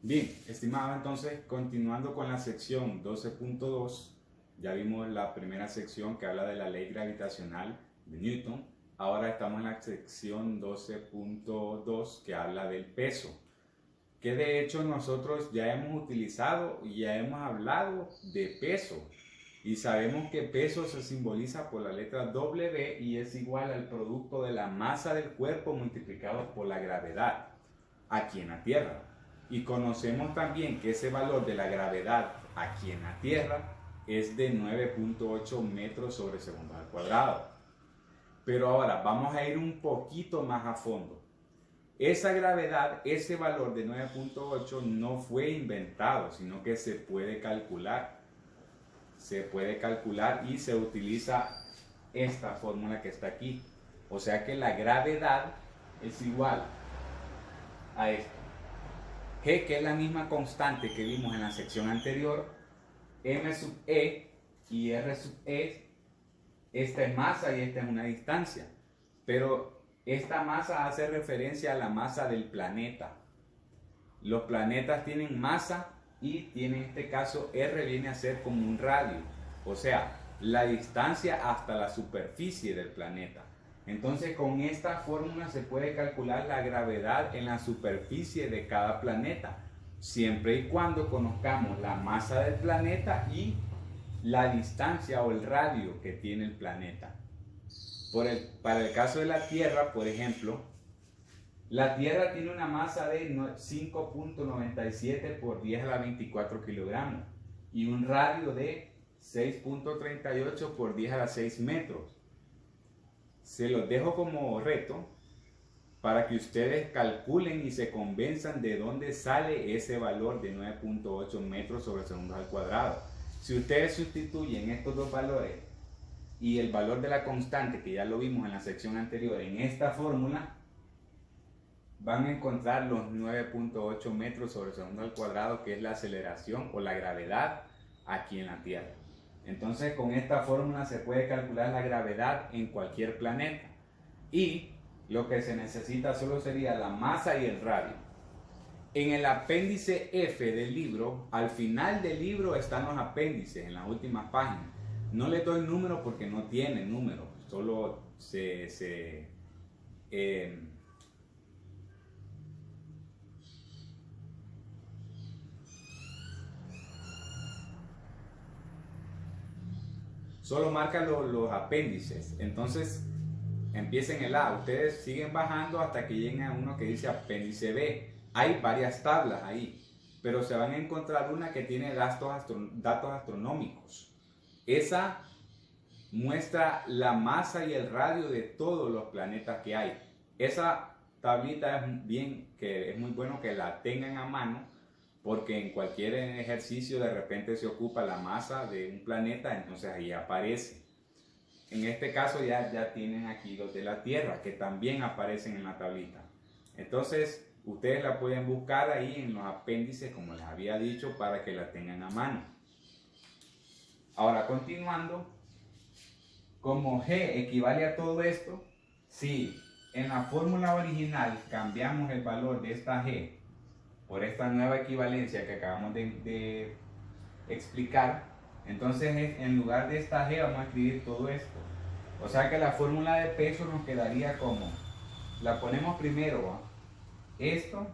Bien, estimado, entonces continuando con la sección 12.2, ya vimos la primera sección que habla de la ley gravitacional de Newton. Ahora estamos en la sección 12.2 que habla del peso, que de hecho nosotros ya hemos utilizado y ya hemos hablado de peso. Y sabemos que peso se simboliza por la letra W y es igual al producto de la masa del cuerpo multiplicado por la gravedad aquí en la Tierra. Y conocemos también que ese valor de la gravedad aquí en la Tierra es de 9.8 metros sobre segundo al cuadrado. Pero ahora vamos a ir un poquito más a fondo. Esa gravedad, ese valor de 9.8 no fue inventado, sino que se puede calcular. Se puede calcular y se utiliza esta fórmula que está aquí. O sea que la gravedad es igual a esto. G, que es la misma constante que vimos en la sección anterior, m sub e y r sub e, esta es masa y esta es una distancia, pero esta masa hace referencia a la masa del planeta. Los planetas tienen masa y tiene en este caso r viene a ser como un radio, o sea, la distancia hasta la superficie del planeta. Entonces con esta fórmula se puede calcular la gravedad en la superficie de cada planeta, siempre y cuando conozcamos la masa del planeta y la distancia o el radio que tiene el planeta. Para el caso de la Tierra, por ejemplo, la Tierra tiene una masa de 5.97 por 10 a la 24 kilogramos y un radio de 6.38 por 10 a la 6 metros. Se los dejo como reto para que ustedes calculen y se convenzan de dónde sale ese valor de 9.8 metros sobre segundos al cuadrado. Si ustedes sustituyen estos dos valores y el valor de la constante, que ya lo vimos en la sección anterior, en esta fórmula, van a encontrar los 9.8 metros sobre segundo al cuadrado, que es la aceleración o la gravedad aquí en la Tierra. Entonces con esta fórmula se puede calcular la gravedad en cualquier planeta y lo que se necesita solo sería la masa y el radio. En el apéndice F del libro, al final del libro están los apéndices en las últimas páginas. No le doy número porque no tiene número, solo solo marca los apéndices. Entonces empiecen el A, ustedes siguen bajando hasta que lleguen a uno que dice apéndice B. Hay varias tablas ahí, pero se van a encontrar una que tiene datos astronómicos. Esa muestra la masa y el radio de todos los planetas que hay. Esa tablita es muy bueno que la tengan a mano, porque en cualquier ejercicio de repente se ocupa la masa de un planeta, entonces ahí aparece. En este caso ya tienen aquí los de la Tierra, que también aparecen en la tablita. Entonces ustedes la pueden buscar ahí en los apéndices, como les había dicho, para que la tengan a mano. Ahora continuando, como G equivale a todo esto, si en la fórmula original cambiamos el valor de esta G por esta nueva equivalencia que acabamos de explicar, entonces en lugar de esta G vamos a escribir todo esto. O sea que la fórmula de peso nos quedaría como, la ponemos primero, ¿va? Esto,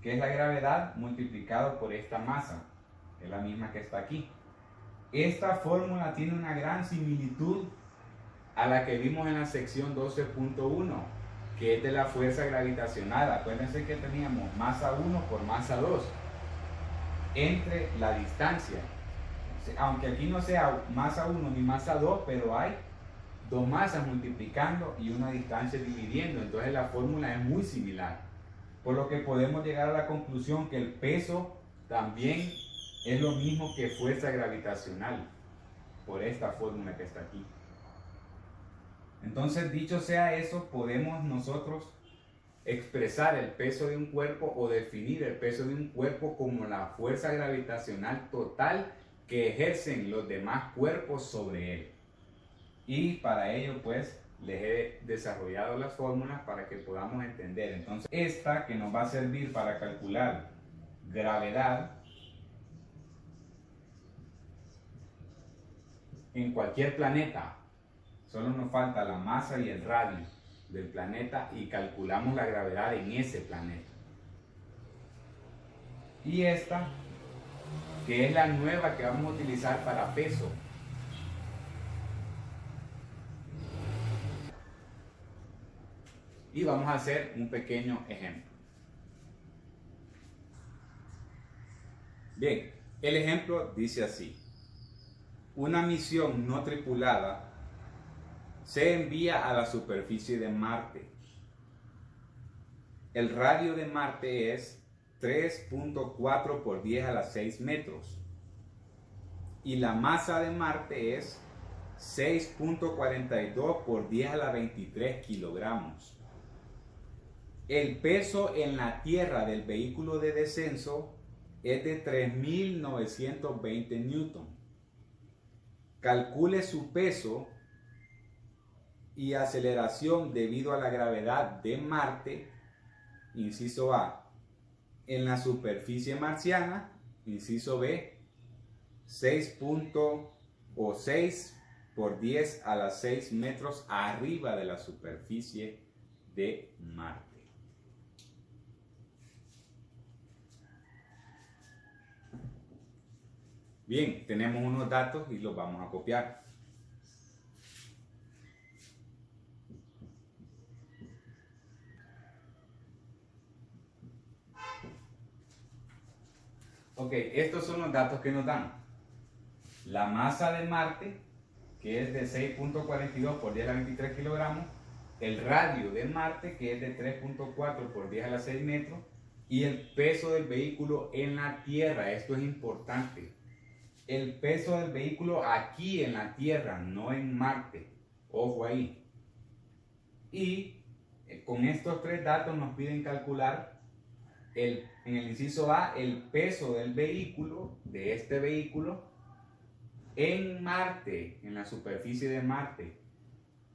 que es la gravedad, multiplicado por esta masa, que es la misma que está aquí. Esta fórmula tiene una gran similitud a la que vimos en la sección 12.1, que es de la fuerza gravitacional. Acuérdense que teníamos masa 1 por masa 2 entre la distancia. Aunque aquí no sea masa 1 ni masa 2, pero hay dos masas multiplicando y una distancia dividiendo. Entonces la fórmula es muy similar. Por lo que podemos llegar a la conclusión que el peso también es lo mismo que fuerza gravitacional, por esta fórmula que está aquí. Entonces, dicho sea eso, podemos nosotros expresar el peso de un cuerpo o definir el peso de un cuerpo como la fuerza gravitacional total que ejercen los demás cuerpos sobre él. Y para ello, pues, les he desarrollado las fórmulas para que podamos entender. Entonces, esta que nos va a servir para calcular gravedad en cualquier planeta. Solo nos falta la masa y el radio del planeta y calculamos la gravedad en ese planeta. Y esta, que es la nueva que vamos a utilizar para peso. Y vamos a hacer un pequeño ejemplo. Bien, el ejemplo dice así. Una misión no tripulada se envía a la superficie de Marte. El radio de Marte es 3.4 por 10 a la 6 metros. Y la masa de Marte es 6.42 por 10 a la 23 kilogramos. El peso en la Tierra del vehículo de descenso es de 3.920 newton. Calcule su peso y aceleración debido a la gravedad de Marte, inciso A, en la superficie marciana, inciso B, 6 por 10 a la 6 metros arriba de la superficie de Marte. Bien, tenemos unos datos y los vamos a copiar. Ok, estos son los datos que nos dan. La masa de Marte, que es de 6.42 por 10 a la 23 kilogramos. El radio de Marte, que es de 3.4 por 10 a la 6 metros. Y el peso del vehículo en la Tierra. Esto es importante. El peso del vehículo aquí en la Tierra, no en Marte. Ojo ahí. Y con estos tres datos nos piden calcular en el inciso A el peso del vehículo, de este vehículo, en Marte, en la superficie de Marte,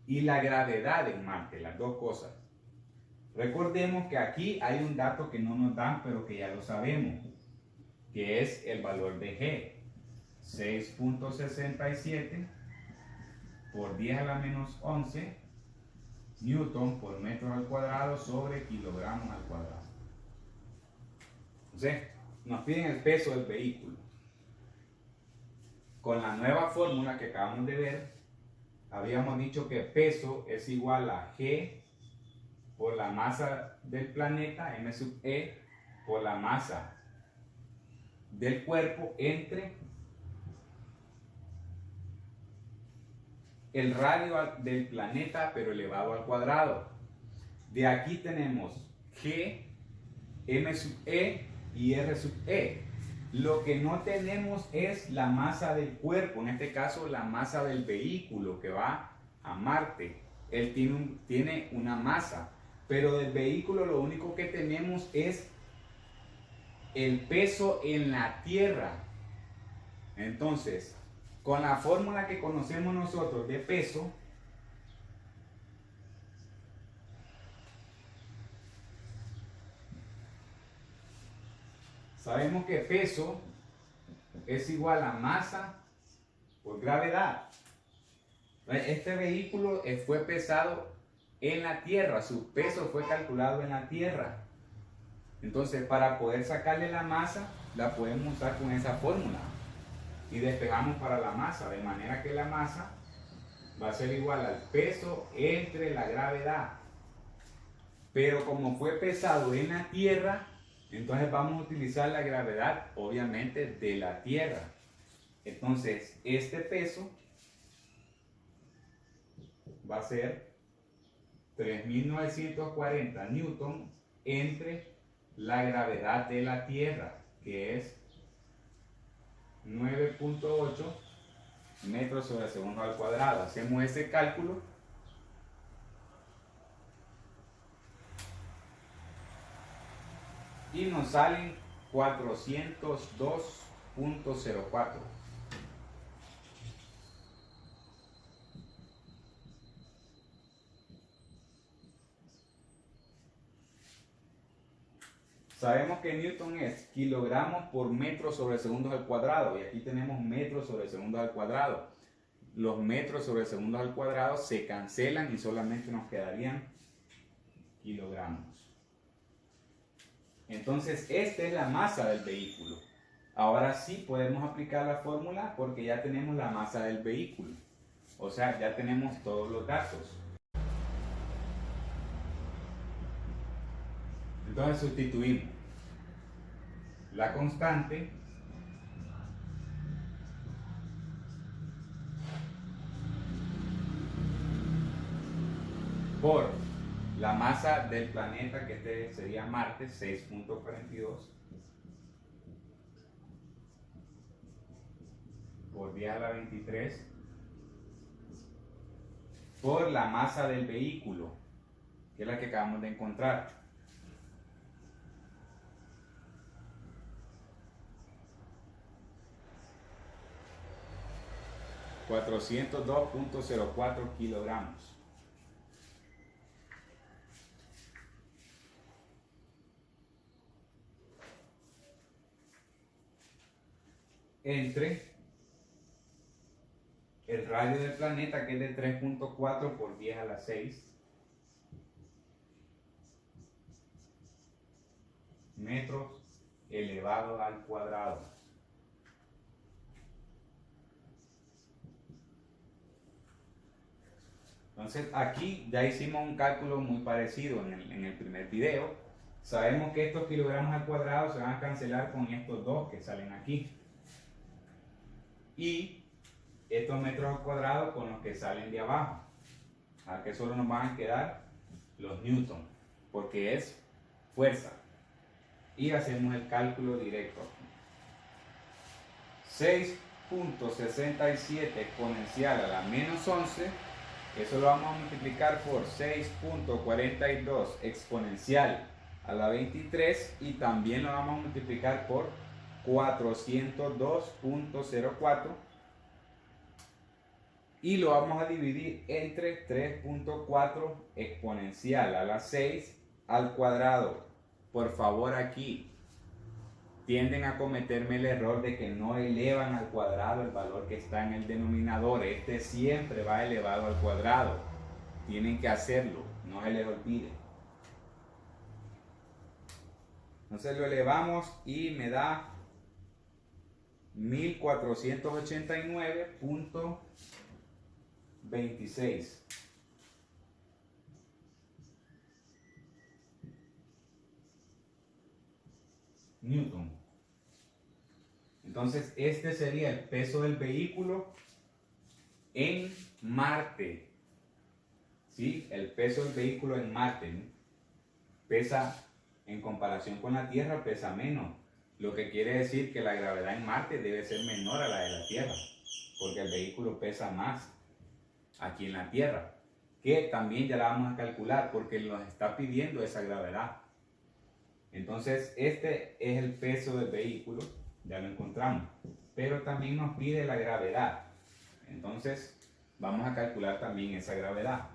y la gravedad en Marte, las dos cosas. Recordemos que aquí hay un dato que no nos dan, pero que ya lo sabemos, que es el valor de G. 6.67 por 10 a la menos 11 newton por metro al cuadrado sobre kilogramos al cuadrado. Entonces, nos piden el peso del vehículo. Con la nueva fórmula que acabamos de ver, habíamos dicho que peso es igual a G por la masa del planeta, m sub e, por la masa del cuerpo entre el radio del planeta, pero elevado al cuadrado. De aquí tenemos G, m sub e y r sub e. Lo que no tenemos es la masa del cuerpo, en este caso la masa del vehículo que va a Marte. Él tiene una masa, pero del vehículo lo único que tenemos es el peso en la Tierra. Entonces, con la fórmula que conocemos nosotros de peso, sabemos que peso es igual a masa por gravedad. Este vehículo fue pesado en la Tierra, su peso fue calculado en la Tierra. Entonces, para poder sacarle la masa, la podemos usar con esa fórmula. Y despejamos para la masa, de manera que la masa va a ser igual al peso entre la gravedad. Pero como fue pesado en la Tierra, entonces vamos a utilizar la gravedad, obviamente, de la Tierra. Entonces, este peso va a ser 3.940 newton entre la gravedad de la Tierra, que es 9.8 metros sobre segundo al cuadrado. Hacemos ese cálculo y nos salen 402.04. Sabemos que Newton es kilogramos por metro sobre segundos al cuadrado, y aquí tenemos metros sobre segundos al cuadrado. Los metros sobre segundos al cuadrado se cancelan y solamente nos quedarían kilogramos. Entonces, esta es la masa del vehículo. Ahora sí podemos aplicar la fórmula porque ya tenemos la masa del vehículo. O sea, ya tenemos todos los datos. Entonces sustituimos la constante por la masa del planeta, que este sería Marte, 6.42 por 10 a la 23, por la masa del vehículo, que es la que acabamos de encontrar. ...402.04 kilogramos. Entre el radio del planeta, que es de 3.4 por 10 a la 6 metros elevado al cuadrado. Entonces aquí ya hicimos un cálculo muy parecido en el primer video. Sabemos que estos kilogramos al cuadrado se van a cancelar con estos dos que salen aquí, y estos metros al cuadrado con los que salen de abajo. Aquí solo nos van a quedar los newton, porque es fuerza. Y hacemos el cálculo directo. 6.67 exponencial a la menos 11, eso lo vamos a multiplicar por 6.42 exponencial a la 23, y también lo vamos a multiplicar por 402.04, y lo vamos a dividir entre 3.4 exponencial a la 6 al cuadrado. Por favor, aquí tienden a cometerme el error de que no elevan al cuadrado el valor que está en el denominador. Este siempre va elevado al cuadrado. Tienen que hacerlo, no se les olvide. Entonces lo elevamos y me da 1489.26. Newton. Entonces este sería el peso del vehículo en Marte. ¿Sí? El peso del vehículo en Marte, ¿no? Pesa, en comparación con la Tierra, pesa menos. Lo que quiere decir que la gravedad en Marte debe ser menor a la de la Tierra, porque el vehículo pesa más aquí en la Tierra, que también ya la vamos a calcular porque nos está pidiendo esa gravedad. Entonces este es el peso del vehículo, ya lo encontramos, pero también nos pide la gravedad. Entonces vamos a calcular también esa gravedad.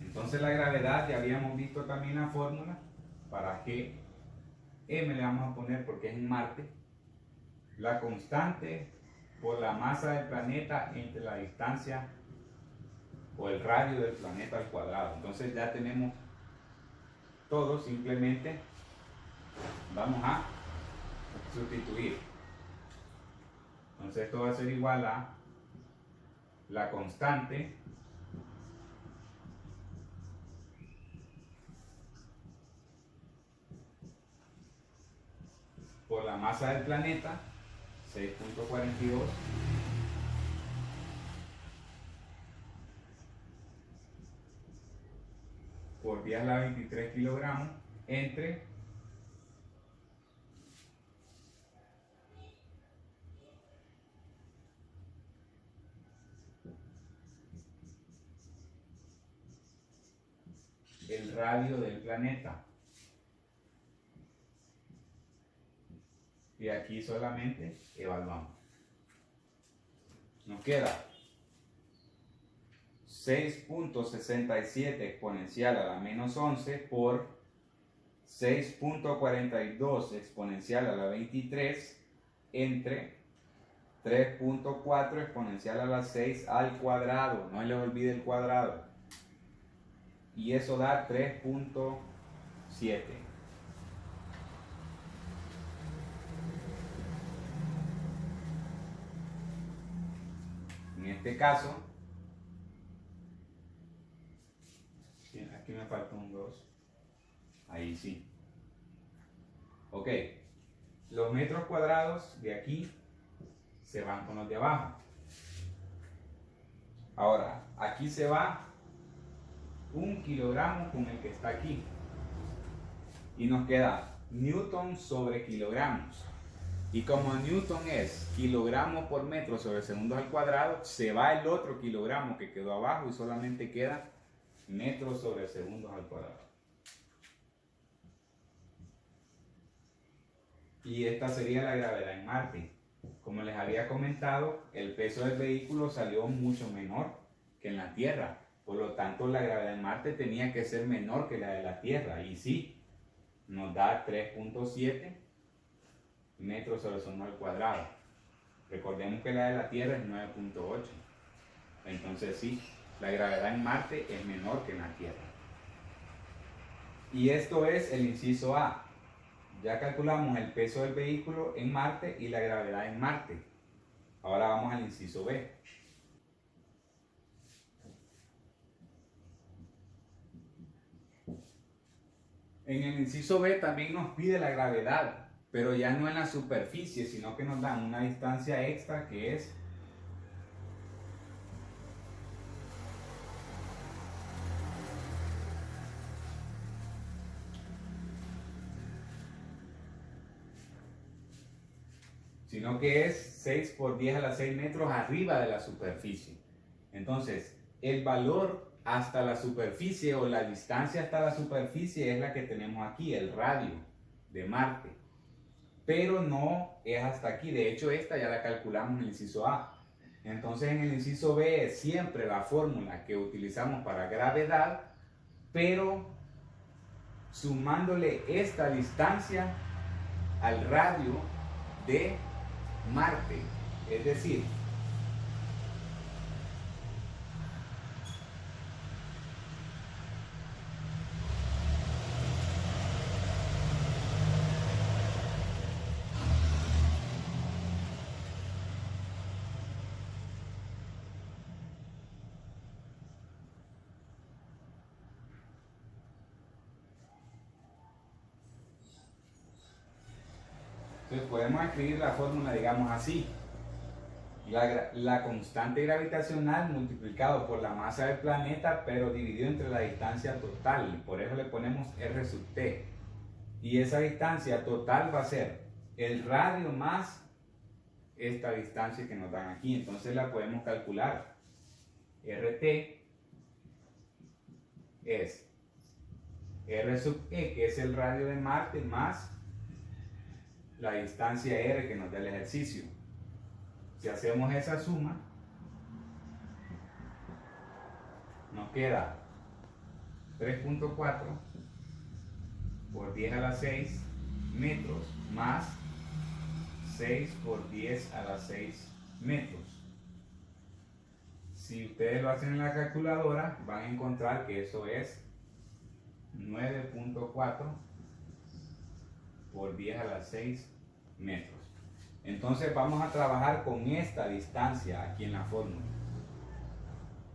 Entonces la gravedad, ya habíamos visto también la fórmula para G. M le vamos a poner porque es en Marte. La constante por la masa del planeta entre la distancia o el radio del planeta al cuadrado. Entonces ya tenemos todo, simplemente vamos a sustituir. Entonces esto va a ser igual a la constante por la masa del planeta, 6.42, por 10 a la 23 kilogramos, entre el radio del planeta. Y aquí solamente evaluamos. Nos queda 6.67 exponencial a la menos 11 por 6.42 exponencial a la 23 entre 3.4 exponencial a la 6 al cuadrado. No les olvide el cuadrado. Y eso da 3.7. En este caso, aquí me falta un 2. Ahí sí. Ok. Los metros cuadrados de aquí se van con los de abajo. Ahora, aquí se va 1 kilogramo con el que está aquí. Y nos queda newton sobre kilogramos. Y como newton es kilogramo por metro sobre segundos al cuadrado, se va el otro kilogramo que quedó abajo y solamente queda metros sobre segundos al cuadrado. Y esta sería la gravedad en Marte. Como les había comentado, el peso del vehículo salió mucho menor que en la Tierra. Por lo tanto, la gravedad en Marte tenía que ser menor que la de la Tierra. Y sí, nos da 3.7 metros sobre segundo al cuadrado. Recordemos que la de la Tierra es 9.8. Entonces sí, la gravedad en Marte es menor que en la Tierra. Y esto es el inciso A. Ya calculamos el peso del vehículo en Marte y la gravedad en Marte. Ahora vamos al inciso B. En el inciso B también nos pide la gravedad, pero ya no en la superficie, sino que nos dan una distancia extra que es sino que es 6 por 10 a la 6 metros arriba de la superficie. Entonces, el valor hasta la superficie o la distancia hasta la superficie es la que tenemos aquí, el radio de Marte. Pero no es hasta aquí. De hecho, esta ya la calculamos en el inciso A. Entonces, en el inciso B es siempre la fórmula que utilizamos para gravedad, pero sumándole esta distancia al radio de Marte. Es decir, entonces podemos escribir la fórmula, digamos así. La constante gravitacional multiplicado por la masa del planeta, pero dividido entre la distancia total. Por eso le ponemos R sub T. Y esa distancia total va a ser el radio más esta distancia que nos dan aquí. Entonces la podemos calcular. RT es R sub E, que es el radio de Marte, más la distancia R que nos da el ejercicio. Si hacemos esa suma, nos queda 3.4 por 10 a la 6 metros más 6 por 10 a la 6 metros. Si ustedes lo hacen en la calculadora, van a encontrar que eso es 9.4 por 10 a la 6 metros. Entonces vamos a trabajar con esta distancia aquí en la fórmula.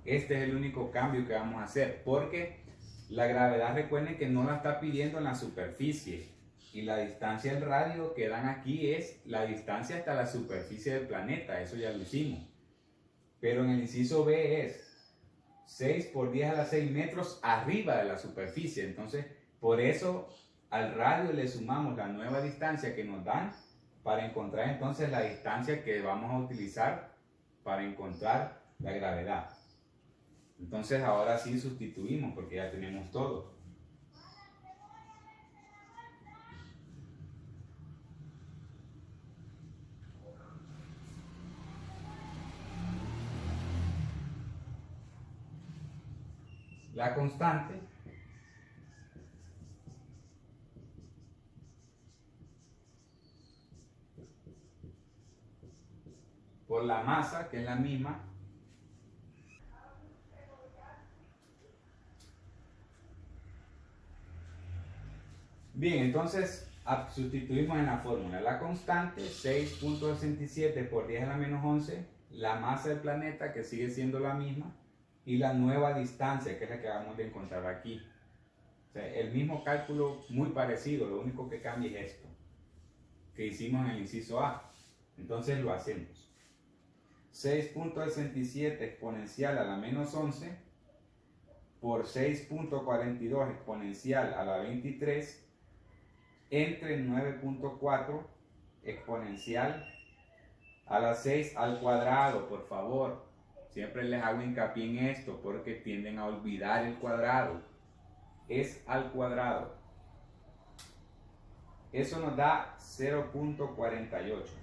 Este es el único cambio que vamos a hacer, porque la gravedad, recuerden que no la está pidiendo en la superficie, y la distancia del radio que dan aquí es la distancia hasta la superficie del planeta. Eso ya lo hicimos. Pero en el inciso B es 6 por 10 a la 6 metros arriba de la superficie. Entonces, por eso al radio le sumamos la nueva distancia que nos dan para encontrar entonces la distancia que vamos a utilizar para encontrar la gravedad. Entonces ahora sí sustituimos porque ya tenemos todo. La constante por la masa, que es la misma. Bien, entonces sustituimos en la fórmula la constante 6.67 por 10 a la menos 11, la masa del planeta, que sigue siendo la misma, y la nueva distancia, que es la que acabamos de encontrar aquí. O sea, el mismo cálculo muy parecido, lo único que cambia es esto que hicimos en el inciso A. Entonces lo hacemos. 6.67 exponencial a la menos 11 por 6.42 exponencial a la 23 entre 9.4 exponencial a la 6 al cuadrado. Por favor, siempre les hago hincapié en esto porque tienden a olvidar el cuadrado. Es al cuadrado. Eso nos da 0.48.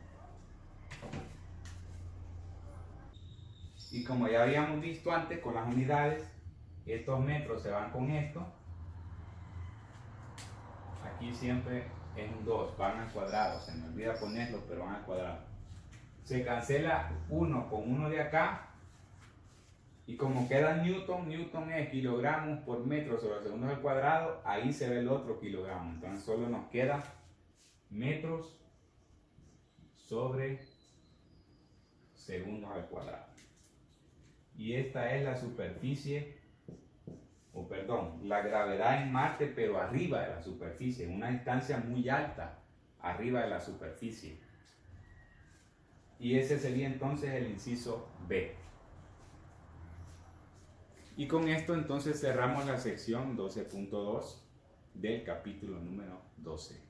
Y como ya habíamos visto antes con las unidades, estos metros se van con esto. Aquí siempre es un 2, van al cuadrado. Se me olvida ponerlo, pero van al cuadrado. Se cancela 1 con 1 de acá. Y como queda Newton, Newton es kilogramos por metro sobre segundos al cuadrado, ahí se ve el otro kilogramo. Entonces solo nos queda metros sobre segundos al cuadrado. Y esta es la superficie, o perdón, la gravedad en Marte, pero arriba de la superficie, en una distancia muy alta, arriba de la superficie. Y ese sería entonces el inciso B. Y con esto entonces cerramos la sección 12.2 del capítulo número 12.